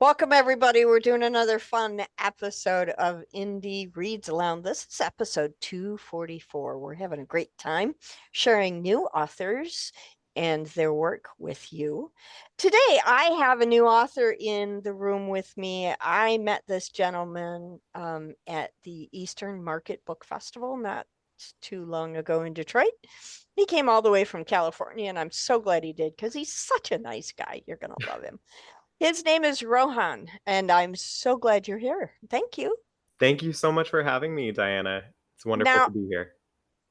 Welcome, everybody. We're doing another fun episode of Indie Reads Aloud. This is episode 244. We're having a great time sharing new authors and their work with you. Today, I have a new author in the room with me. I met this gentleman at the Eastern Market Book Festival not too long ago in Detroit. He came all the way from California, and I'm so glad he did because he's such a nice guy. You're going to love him. His name is Rohan, and I'm so glad you're here. Thank you. Thank you so much for having me, Diana. It's wonderful Now, to be here.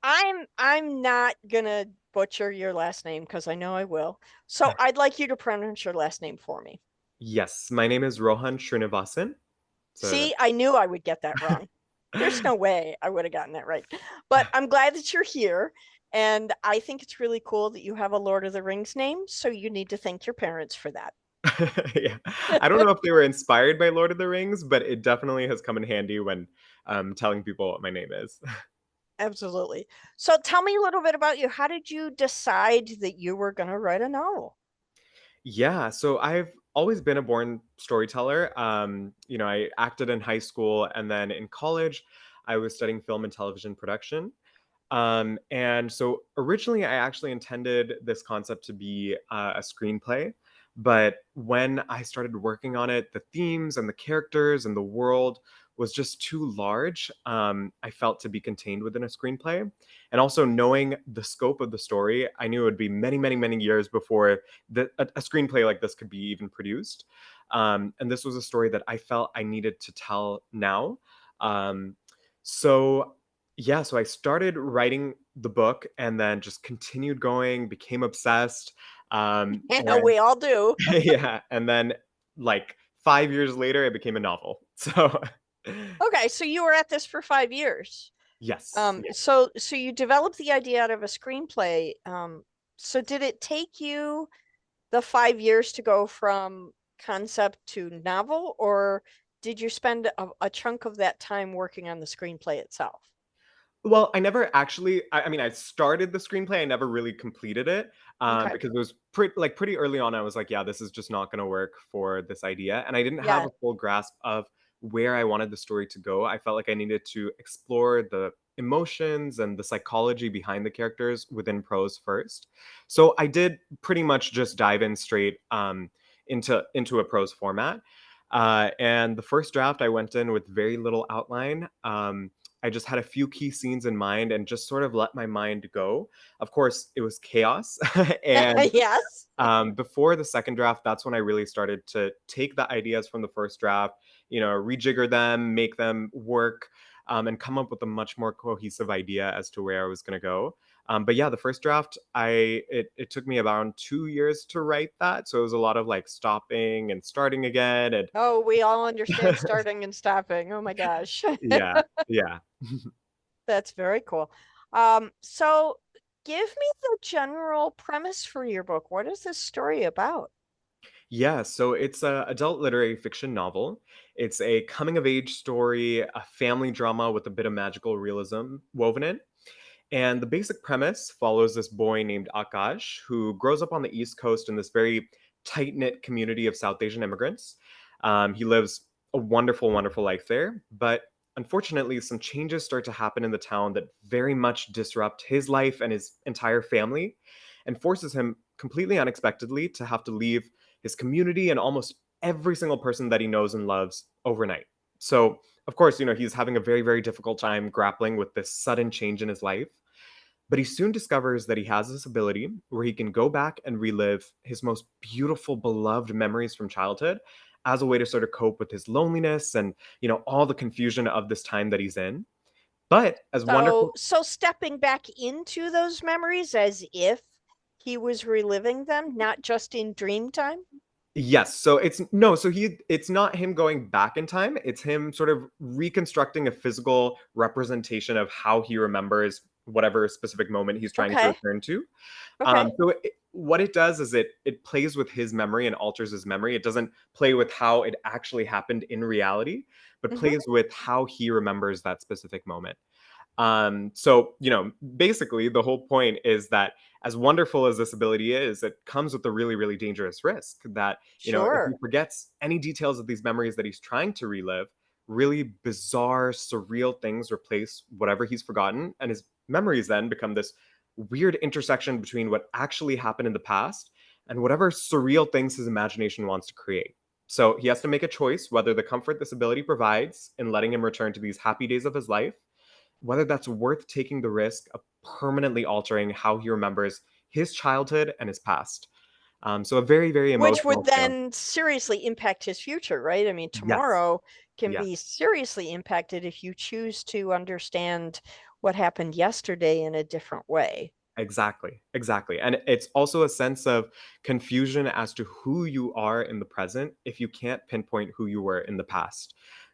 I'm not gonna butcher your last name because I know I will. So I'd like you to pronounce your last name for me. Yes, my name is Rohan Srinivasan. So See, I knew I would get that wrong. There's no way I would have gotten that right. But I'm glad that you're here. And I think it's really cool that you have a Lord of the Rings name. So you need to thank your parents for that. yeah, I don't know if they were inspired by Lord of the Rings, but it definitely has come in handy when telling people what my name is. Absolutely. So tell me a little bit about you. How did you decide that you were going to write a novel? Yeah, so I've always been a born storyteller. I acted in high school, and then in college, I was studying film and television production. And so originally, I actually intended this concept to be a screenplay. But when I started working on it, the themes and the characters and the world was just too large. I felt to be contained within a screenplay. And also knowing the scope of the story, I knew it would be many, many, many years before a screenplay like this could be even produced. And this was a story that I felt I needed to tell now. Um, so so I started writing the book and then just continued going, became obsessed. And We all do. yeah, and then like 5 years later, it became a novel. So Okay, so you were at this for 5 years. yes, So you developed the idea out of a screenplay. So did it take you the 5 years to go from concept to novel, or did you spend a chunk of that time working on the screenplay itself? well, I never actually. I mean, I started the screenplay. I never really completed it Okay. because it was pretty early on. I was like, yeah, this is just not going to work for this idea, and I didn't have Yeah. a full grasp of where I wanted the story to go. I felt like I needed to explore the emotions and the psychology behind the characters within prose first. So I did pretty much just dive in straight into a prose format. And the first draft, I went in with very little outline. I just had a few key scenes in mind and just sort of let my mind go. Of course, it was chaos. And Yes. before the second draft, that's when I really started to take the ideas from the first draft, rejigger them, make them work, and come up with a much more cohesive idea as to where I was going to go. But yeah, the first draft, it took me around 2 years to write that, so it was a lot of like stopping and starting again, and Oh, we all understand starting and stopping. Oh my gosh. yeah, yeah. That's very cool. So give me the general premise for your book. What is this story about? Yeah, so it's a adult literary fiction novel. It's a coming of age story, a family drama with a bit of magical realism woven in. And the basic premise follows this boy named Akash who grows up on the East Coast in this very tight knit community of South Asian immigrants. He lives a wonderful, wonderful life there. But unfortunately, some changes start to happen in the town that very much disrupt his life and his entire family and forces him completely unexpectedly to have to leave his community and almost every single person that he knows and loves overnight. So, of course, he's having a very, very difficult time grappling with this sudden change in his life. But he soon discovers that he has this ability where he can go back and relive his most beautiful, beloved memories from childhood as a way to sort of cope with his loneliness and, all the confusion of this time that he's in. But as So, wonderful. so stepping back into those memories as if he was reliving them, not just in dream time. Yes, so it's no, so it's not him going back in time, it's him sort of reconstructing a physical representation of how he remembers whatever specific moment he's trying to Okay. return to. Okay. What it does is it plays with his memory and alters his memory. It doesn't play with how it actually happened in reality, but Hmm. plays with how he remembers that specific moment. So, basically, the whole point is that as wonderful as this ability is, it comes with a really, really dangerous risk that, if he Sure. forgets any details of these memories that he's trying to relive, really bizarre, surreal things replace whatever he's forgotten. And his memories then become this weird intersection between what actually happened in the past and whatever surreal things his imagination wants to create. So he has to make a choice whether the comfort this ability provides in letting him return to these happy days of his life, whether that's worth taking the risk of permanently altering how he remembers his childhood and his past. So a very, very Which would emotional tale. then seriously impact his future, right? I mean, Yes, tomorrow can be yes, seriously impacted if you choose to understand what happened yesterday in a different way. exactly, exactly. And it's also a sense of confusion as to who you are in the present if you can't pinpoint who you were in the past.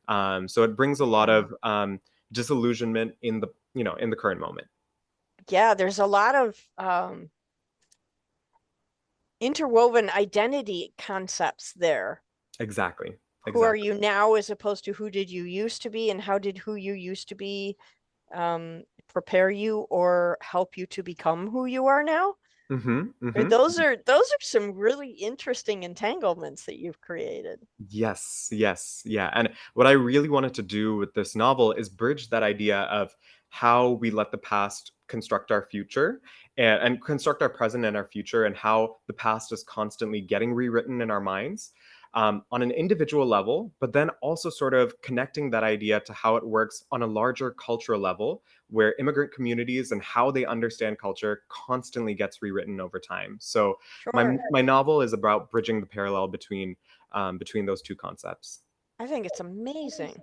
So it brings a lot Yeah. of disillusionment in the current moment. Yeah, there's a lot of interwoven identity concepts there. Exactly, Who are exactly. you now as opposed to who did you used to be, and how did who you used to be prepare you or help you to become who you are now? Mm-hmm, Or mm-hmm. those are some really interesting entanglements that you've created. Yes, yes, yeah. And what I really wanted to do with this novel is bridge that idea of how we let the past construct our future and construct our present and our future, and how the past is constantly getting rewritten in our minds on an individual level, but then also sort of connecting that idea to how it works on a larger cultural level, where immigrant communities and how they understand culture constantly gets rewritten over time. So my Sure. my novel is about bridging the parallel between those two concepts. I think it's amazing.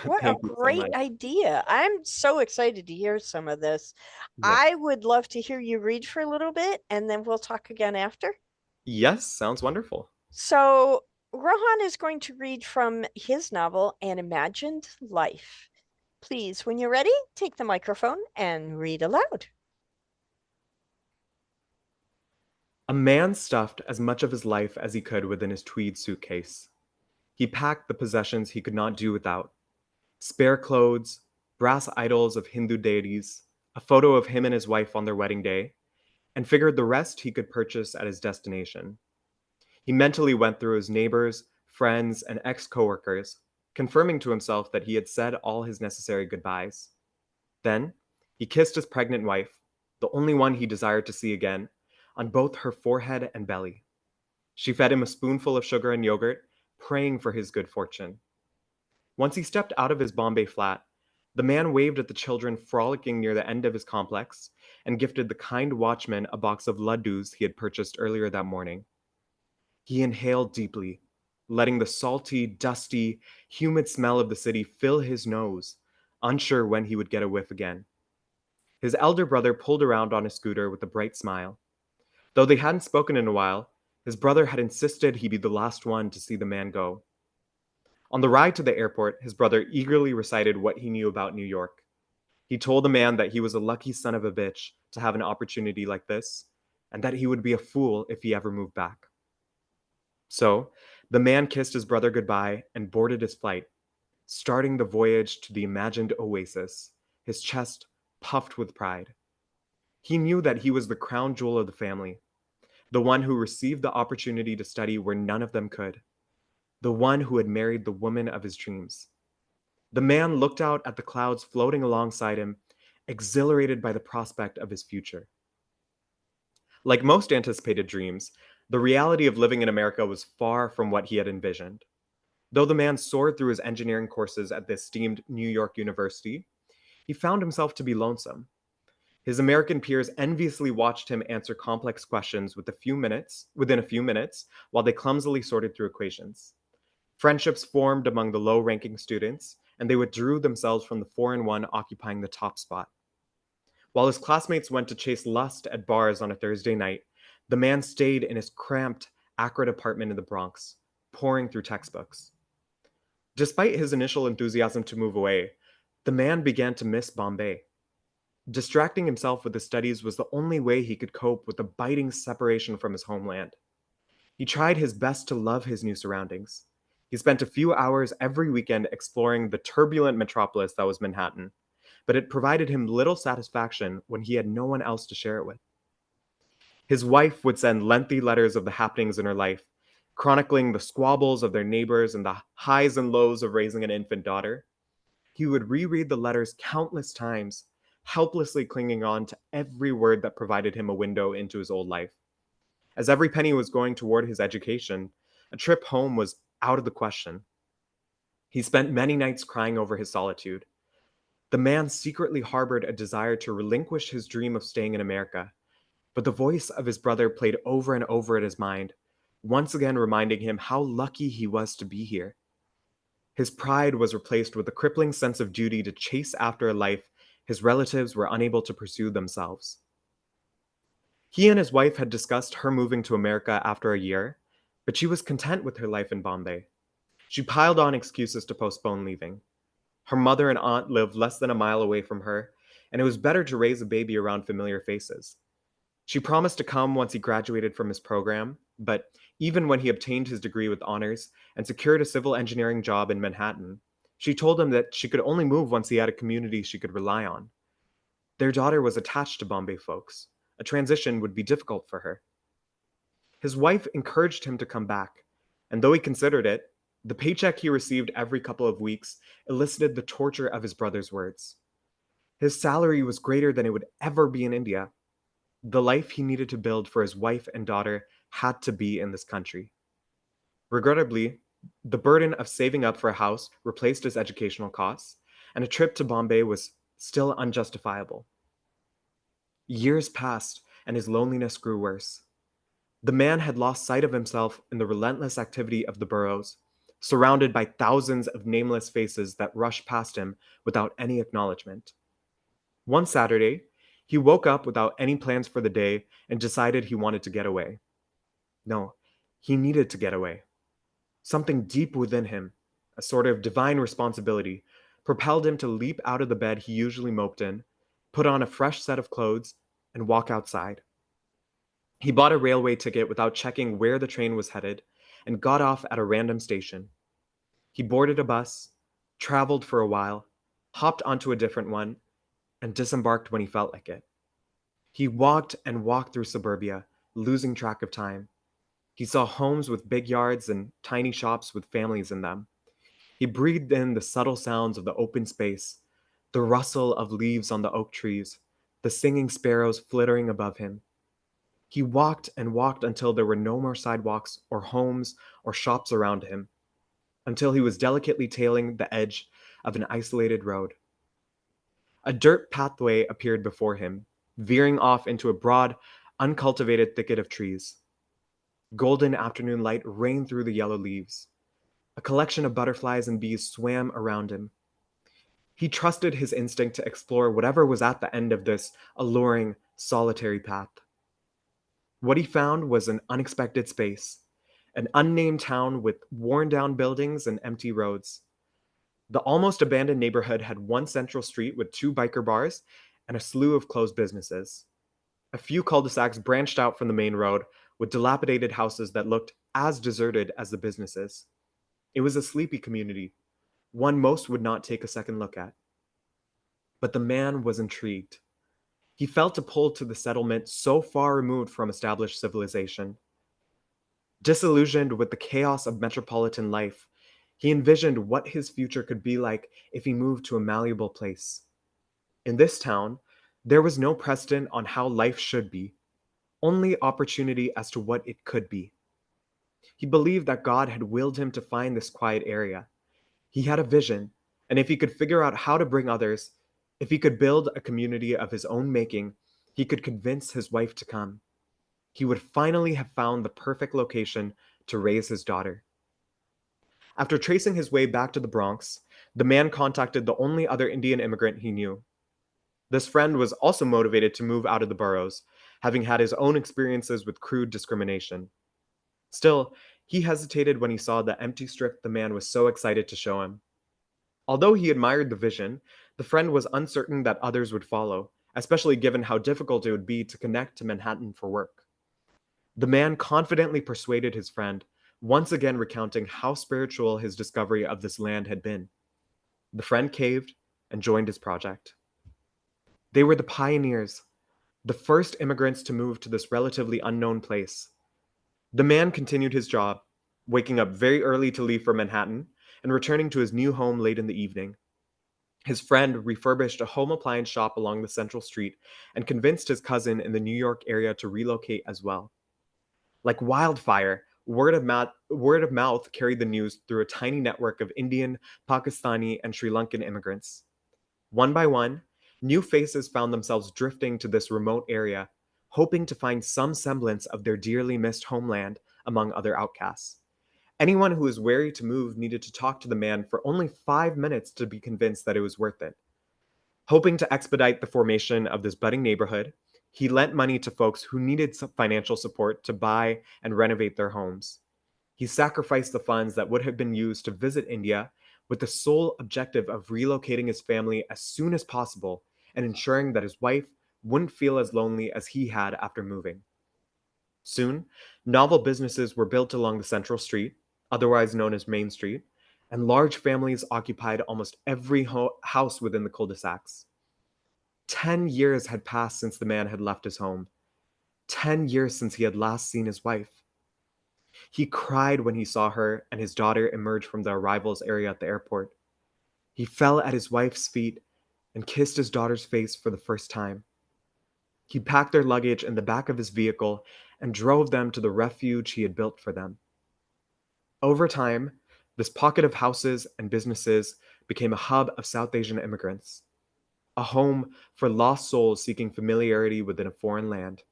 What a Thank you so great much. idea. I'm so excited to hear some of this. Yeah. I would love to hear you read for a little bit and then we'll talk again after. Yes, sounds wonderful. So, Rohan is going to read from his novel, An Imagined Life. Please, when you're ready, take the microphone and read aloud. A man stuffed as much of his life as he could within his tweed suitcase. He packed the possessions he could not do without: spare clothes, brass idols of Hindu deities, a photo of him and his wife on their wedding day, and figured the rest he could purchase at his destination. He mentally went through his neighbors, friends, and ex coworkers, confirming to himself that he had said all his necessary goodbyes. Then he kissed his pregnant wife, the only one he desired to see again, on both her forehead and belly. She fed him a spoonful of sugar and yogurt, praying for his good fortune. Once he stepped out of his Bombay flat, the man waved at the children frolicking near the end of his complex and gifted the kind watchman a box of laddus he had purchased earlier that morning. He inhaled deeply, letting the salty, dusty, humid smell of the city fill his nose, unsure when he would get a whiff again. His elder brother pulled around on his scooter with a bright smile. Though they hadn't spoken in a while, his brother had insisted he be the last one to see the man go. On the ride to the airport, his brother eagerly recited what he knew about New York. He told the man that he was a lucky son of a bitch to have an opportunity like this, and that he would be a fool if he ever moved back. So, the man kissed his brother goodbye and boarded his flight, starting the voyage to the imagined oasis, his chest puffed with pride. He knew that he was the crown jewel of the family, the one who received the opportunity to study where none of them could, the one who had married the woman of his dreams. The man looked out at the clouds floating alongside him, exhilarated by the prospect of his future. Like most anticipated dreams, the reality of living in America was far from what he had envisioned. Though the man soared through his engineering courses at the esteemed New York University, he found himself to be lonesome. His American peers enviously watched him answer complex questions within a few minutes, while they clumsily sorted through equations. Friendships formed among the low-ranking students, and they withdrew themselves from the foreign one occupying the top spot. While his classmates went to chase lust at bars on a Thursday night, the man stayed in his cramped, acrid apartment in the Bronx, pouring through textbooks. Despite his initial enthusiasm to move away, the man began to miss Bombay. Distracting himself with his studies was the only way he could cope with the biting separation from his homeland. He tried his best to love his new surroundings. He spent a few hours every weekend exploring the turbulent metropolis that was Manhattan, but it provided him little satisfaction when he had no one else to share it with. His wife would send lengthy letters of the happenings in her life, chronicling the squabbles of their neighbors and the highs and lows of raising an infant daughter. He would reread the letters countless times, helplessly clinging on to every word that provided him a window into his old life. As every penny was going toward his education, a trip home was out of the question. He spent many nights crying over his solitude. The man secretly harbored a desire to relinquish his dream of staying in America, but the voice of his brother played over and over in his mind, once again reminding him how lucky he was to be here. His pride was replaced with a crippling sense of duty to chase after a life his relatives were unable to pursue themselves. He and his wife had discussed her moving to America after a year, but she was content with her life in Bombay. She piled on excuses to postpone leaving. Her mother and aunt lived less than a mile away from her, and it was better to raise a baby around familiar faces. She promised to come once he graduated from his program, but even when he obtained his degree with honors and secured a civil engineering job in Manhattan, she told him that she could only move once he had a community she could rely on. Their daughter was attached to Bombay folks. A transition would be difficult for her. His wife encouraged him to come back, and though he considered it, the paycheck he received every couple of weeks elicited the torture of his brother's words. His salary was greater than it would ever be in India. The life he needed to build for his wife and daughter had to be in this country. Regrettably, the burden of saving up for a house replaced his educational costs, and a trip to Bombay was still unjustifiable. Years passed, and his loneliness grew worse. The man had lost sight of himself in the relentless activity of the boroughs, surrounded by thousands of nameless faces that rushed past him without any acknowledgement. One Saturday, he woke up without any plans for the day and decided he wanted to get away. No, he needed to get away. Something deep within him, a sort of divine responsibility, propelled him to leap out of the bed he usually moped in, put on a fresh set of clothes, and walk outside. He bought a railway ticket without checking where the train was headed and got off at a random station. He boarded a bus, traveled for a while, hopped onto a different one, and disembarked when he felt like it. He walked and walked through suburbia, losing track of time. He saw homes with big yards and tiny shops with families in them. He breathed in the subtle sounds of the open space, the rustle of leaves on the oak trees, the singing sparrows flittering above him. He walked and walked until there were no more sidewalks or homes or shops around him, until he was delicately tailing the edge of an isolated road. A dirt pathway appeared before him, veering off into a broad, uncultivated thicket of trees. Golden afternoon light rained through the yellow leaves. A collection of butterflies and bees swam around him. He trusted his instinct to explore whatever was at the end of this alluring, solitary path. What he found was an unexpected space, an unnamed town with worn down buildings and empty roads. The almost abandoned neighborhood had one central street with two biker bars and a slew of closed businesses. A few cul-de-sacs branched out from the main road with dilapidated houses that looked as deserted as the businesses. It was a sleepy community, one most would not take a second look at. But the man was intrigued. He felt a pull to the settlement so far removed from established civilization. Disillusioned with the chaos of metropolitan life, he envisioned what his future could be like if he moved to a malleable place. In this town, there was no precedent on how life should be, only opportunity as to what it could be. He believed that God had willed him to find this quiet area. He had a vision, and if he could figure out how to bring others, if he could build a community of his own making, he could convince his wife to come. He would finally have found the perfect location to raise his daughter. After tracing his way back to the Bronx, the man contacted the only other Indian immigrant he knew. This friend was also motivated to move out of the boroughs, having had his own experiences with crude discrimination. Still, he hesitated when he saw the empty strip the man was so excited to show him. Although he admired the vision, the friend was uncertain that others would follow, especially given how difficult it would be to connect to Manhattan for work. The man confidently persuaded his friend, once again recounting how spiritual his discovery of this land had been. The friend caved and joined his project. They were the pioneers, the first immigrants to move to this relatively unknown place. The man continued his job, waking up very early to leave for Manhattan and returning to his new home late in the evening. His friend refurbished a home appliance shop along the central street and convinced his cousin in the New York area to relocate as well. Like wildfire, word of mouth carried the news through a tiny network of Indian, Pakistani, and Sri Lankan immigrants. One by one, new faces found themselves drifting to this remote area, hoping to find some semblance of their dearly missed homeland among other outcasts. Anyone who was wary to move needed to talk to the man for only 5 minutes to be convinced that it was worth it. Hoping to expedite the formation of this budding neighborhood, he lent money to folks who needed some financial support to buy and renovate their homes. He sacrificed the funds that would have been used to visit India with the sole objective of relocating his family as soon as possible and ensuring that his wife wouldn't feel as lonely as he had after moving. Soon, novel businesses were built along the central street, otherwise known as Main Street, and large families occupied almost every house within the cul-de-sacs. 10 years had passed since the man had left his home. 10 years since he had last seen his wife. He cried when he saw her and his daughter emerge from the arrivals area at the airport. He fell at his wife's feet and kissed his daughter's face for the first time. He packed their luggage in the back of his vehicle and drove them to the refuge he had built for them. Over time, this pocket of houses and businesses became a hub of South Asian immigrants, a home for lost souls seeking familiarity within a foreign land.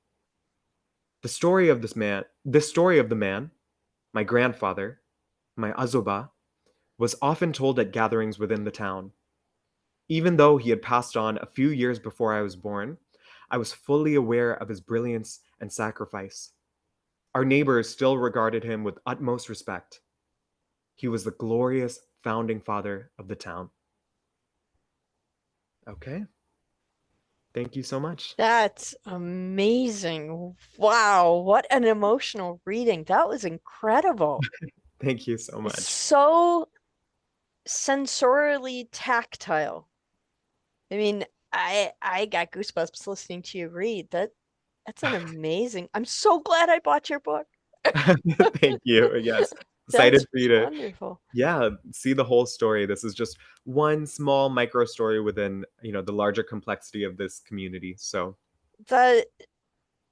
This story of the man, my grandfather, my azoba, was often told at gatherings within the town. Even though he had passed on a few years before I was born, I was fully aware of his brilliance and sacrifice. Our neighbors still regarded him with utmost respect. He was the glorious founding father of the town. Okay, thank you so much. That's amazing. Wow, what an emotional reading. That was incredible. Thank you so much. So sensorially tactile. I mean, I got goosebumps listening to you read. That's an amazing. I'm so glad I bought your book. Thank you. Yes, excited That's for you to, wonderful. yeah, see the whole story. This is just one small micro story within, the larger complexity of this community. So, The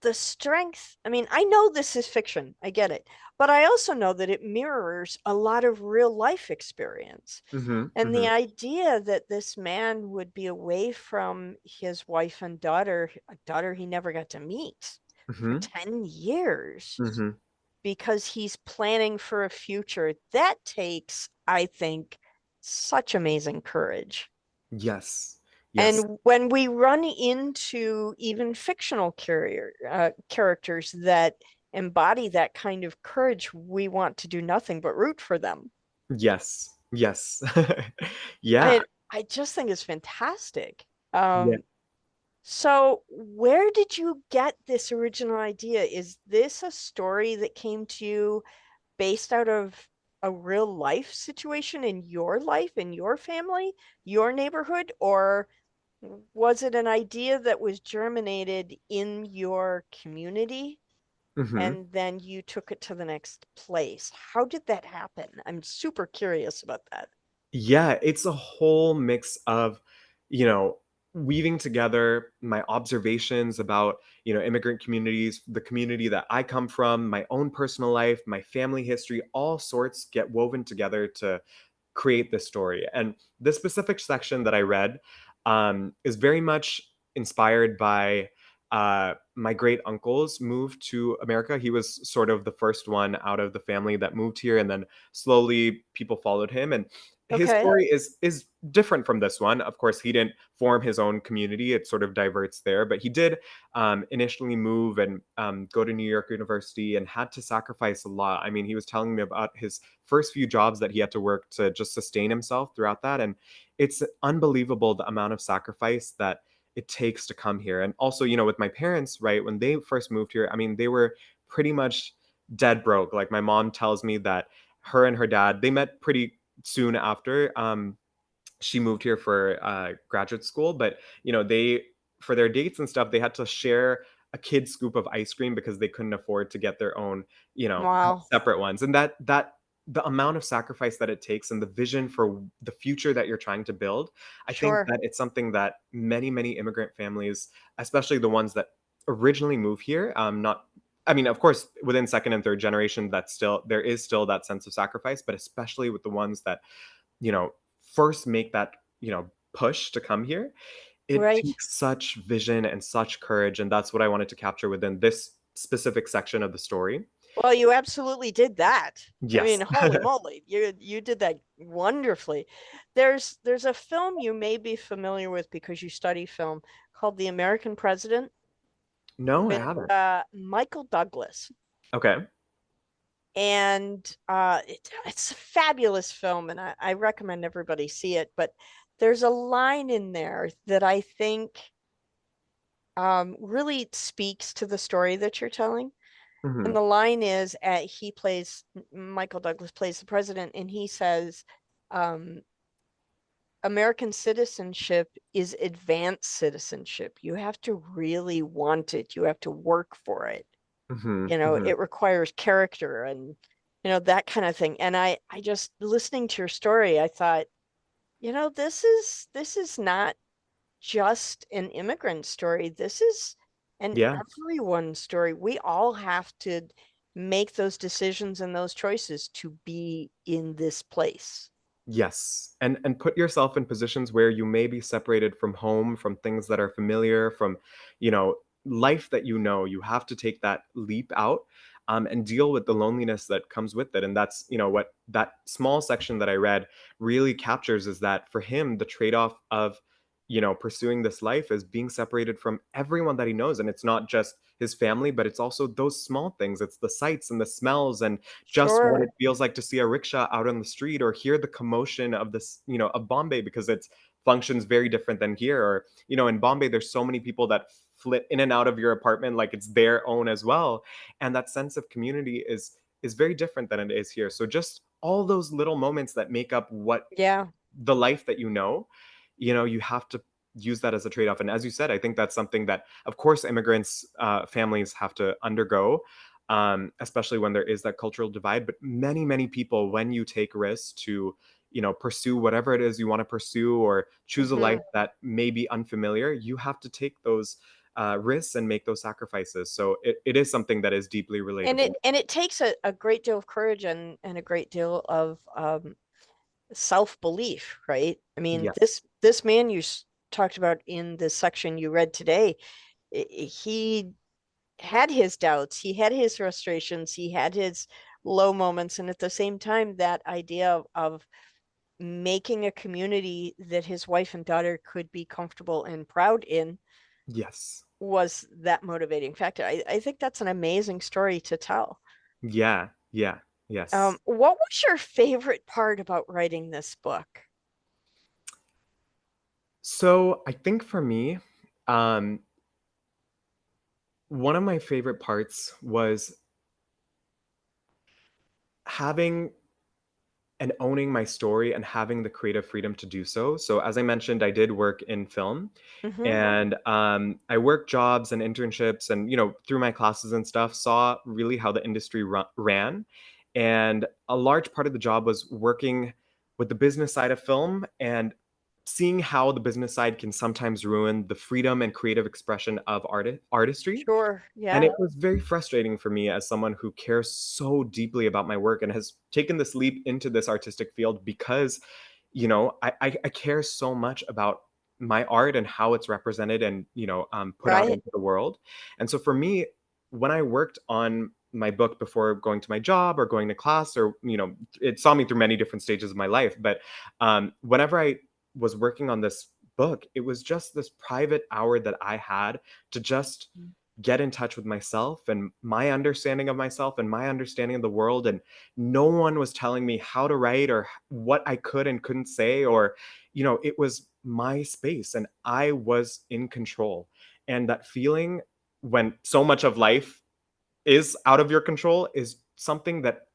the strength, I mean, I know this is fiction, I get it, but I also know that it mirrors a lot of real life experience. mhm, And the mhm, idea that this man would be away from his wife and daughter, a daughter he never got to meet, for mhm, 10 years mhm. because he's planning for a future, that takes, I think, such amazing courage. Yes, yes, And when we run into even fictional characters that embody that kind of courage, we want to do nothing but root for them. yes, yes. Yeah, I just think it's fantastic. yeah. Um, so where did you get this original idea? Is this a story that came to you based out of a real life situation in your life, in your family, your neighborhood, or was it an idea that was germinated in your community Mhm. and then you took it to the next place? How did that happen? I'm super curious about that. Yeah, it's a whole mix of, you know, weaving together my observations about, immigrant communities, the community that I come from, my own personal life, my family history, all sorts get woven together to create this story. And this specific section that I read is very much inspired by my great uncle's move to America. He was sort of the first one out of the family that moved here, and then slowly people followed him. And his Okay. story is different from this one. Of course, he didn't form his own community; it sort of diverts there. But he did initially move and go to New York University, and had to sacrifice a lot. I mean, he was telling me about his first few jobs that he had to work to just sustain himself throughout that, and it's unbelievable the amount of sacrifice that it takes to come here. And also, with my parents, right, when they first moved here, I mean, they were pretty much dead broke. Like my mom tells me that her and her dad, they met pretty soon after she moved here for graduate school, but they for their dates and stuff, they had to share a kid's scoop of ice cream because they couldn't afford to get their own, Wow. separate ones. And that the amount of sacrifice that it takes and the vision for the future that you're trying to build, I think Sure. that it's something that many immigrant families, especially the ones that originally move here, not I mean, of course, within second and third generation, that's still there is still that sense of sacrifice, but especially with the ones that, first make that, push to come here, it Right. takes such vision and such courage, and that's what I wanted to capture within this specific section of the story. Well, you absolutely did that. I mean, Yes. holy moly, you did that wonderfully. There's a film you may be familiar with because you study film called The American President No, I with haven't. Michael Douglas. Okay. And it's a fabulous film, and I recommend everybody see it. But there's a line in there that I think really speaks to the story that you're telling. And Mhm. the line is he plays Michael Douglas plays the president, and he says, um, American citizenship is advanced citizenship. You have to really want it. You have to work for it. Mhm. It Mhm. requires character and that kind of thing. And I just listening to your story, I thought, this is not just an immigrant story. This is an Yeah. everyone story. We all have to make those decisions and those choices to be in this place. Yes, and put yourself in positions where you may be separated from home, from things that are familiar, from, you know, life that you know. You have to take that leap out, and deal with the loneliness that comes with it. And that's, what that small section that I read really captures is that for him, the trade-off of, pursuing this life is being separated from everyone that he knows. And it's not just his family, but it's also those small things. It's the sights and the smells and just what it Sure. feels like to see a rickshaw out on the street or hear the commotion of this, of Bombay because it's functions very different than here. Or, in Bombay, there's so many people that flit in and out of your apartment like it's their own as well. And that sense of community is very different than it is here. So just all those little moments that make up what Yeah. the life that you have to use that as a trade-off. And as you said, I think that's something that, of course, immigrants, families have to undergo, especially when there is that cultural divide. But many people, when you take risks to, pursue whatever it is you want to pursue or choose a life Hmm. that may be unfamiliar, you have to take those risks and make those sacrifices. So it is something that is deeply And relatable. it takes a great deal of courage and a great deal of self-belief, right? I mean, Yes. this man you talked about in the section you read today, he had his doubts, he had his frustrations, he had his low moments, and at the same time, that idea of making a community that his wife and daughter could be comfortable and proud in Yes. was that motivating factor. I think that's an amazing story to tell. Yeah. Yeah. Yes. What was your favorite part about writing this book? So I think for me, um, one of my favorite parts was having and owning my story and having the creative freedom to do so. So as I mentioned, I did work in film, Hmm. and I worked jobs and internships, and through my classes and stuff, saw really how the industry ran. And a large part of the job was working with the business side of film and seeing how the business side can sometimes ruin the freedom and creative expression of artistry. Sure, And yeah, it was very frustrating for me as someone who cares so deeply about my work and has taken this leap into this artistic field because, I care so much about my art and how it's represented and, put out right. into the world. And so for me, when I worked on my book before going to my job or going to class, or, it saw me through many different stages of my life. But whenever I was working on this book, it was just this private hour that I had to just get in touch with myself and my understanding of myself and my understanding of the world. And no one was telling me how to write or what I could and couldn't say, or, it was my space and I was in control. And that feeling when so much of life is out of your control is something that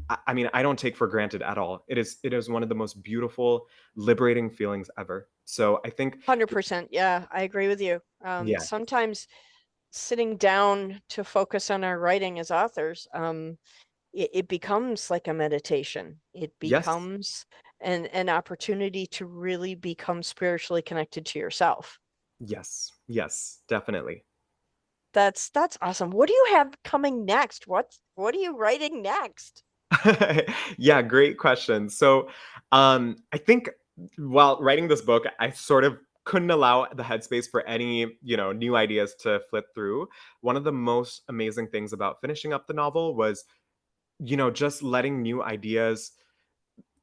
I mean, I don't take for granted at all. It is one of the most beautiful, liberating feelings ever. So I think, 100%. Yeah, I agree with you. yeah, Sometimes sitting down to focus on our writing as authors, it becomes like a meditation. It yes, becomes an opportunity to really become spiritually connected to yourself. yes, yes, definitely. That's awesome. What do you have coming next? What are you writing next? Yeah, great question. So, I think while writing this book, I sort of couldn't allow the headspace for any, new ideas to flip through. One of the most amazing things about finishing up the novel was, just letting new ideas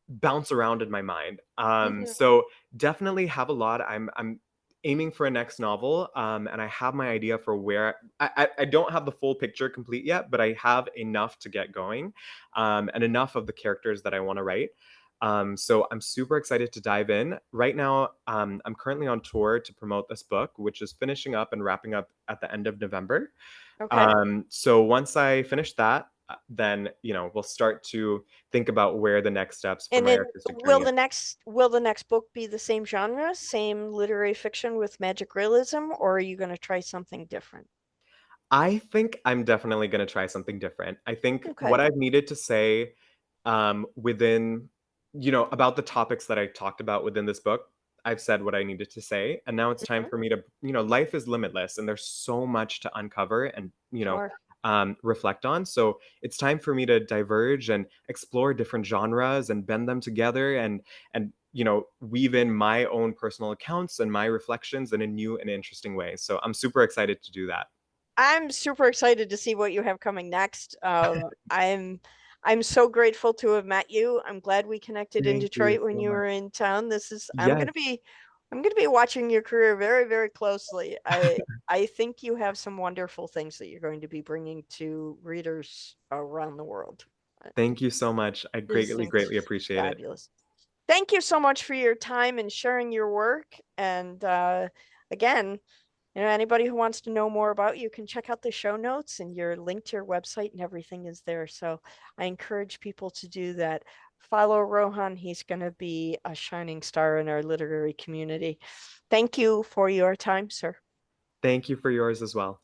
bounce around in my mind. Hmm. So definitely have a lot. I'm aiming for a next novel, and I have my idea for where I don't have the full picture complete yet, but I have enough to get going, and enough of the characters that I want to write. So I'm super excited to dive in. Right now, I'm currently on tour to promote this book, which is finishing up and wrapping up at the end of November. Okay. So once I finish that, then we'll start to think about where the next steps for And my then artistic journey is. will the next book be the same genre, same literary fiction with magic realism, or are you going to try something different? I think I'm definitely going to try something different. I think what Okay. I've needed to say within, about the topics that I talked about within this book, I've said what I needed to say. And now it's time Mhm. for me to, life is limitless and there's so much to uncover and, Sure. reflect on. So it's time for me to diverge and explore different genres and bend them together and, weave in my own personal accounts and my reflections in a new and interesting way. So I'm super excited to do that. I'm super excited to see what you have coming next. I'm so grateful to have met you. I'm glad we connected in Thank you Detroit when so you much. were in town. This is Yes. I'm gonna be watching your career very, very closely. I think you have some wonderful things that you're going to be bringing to readers around the world. I Thank you so much. I just greatly, think greatly it's appreciate it. fabulous. Thank you so much for your time and sharing your work. And again, anybody who wants to know more about you can check out the show notes and your link to your website and everything is there. So I encourage people to do that. Follow Rohan. He's going to be a shining star in our literary community. Thank you for your time, sir. Thank you for yours as well.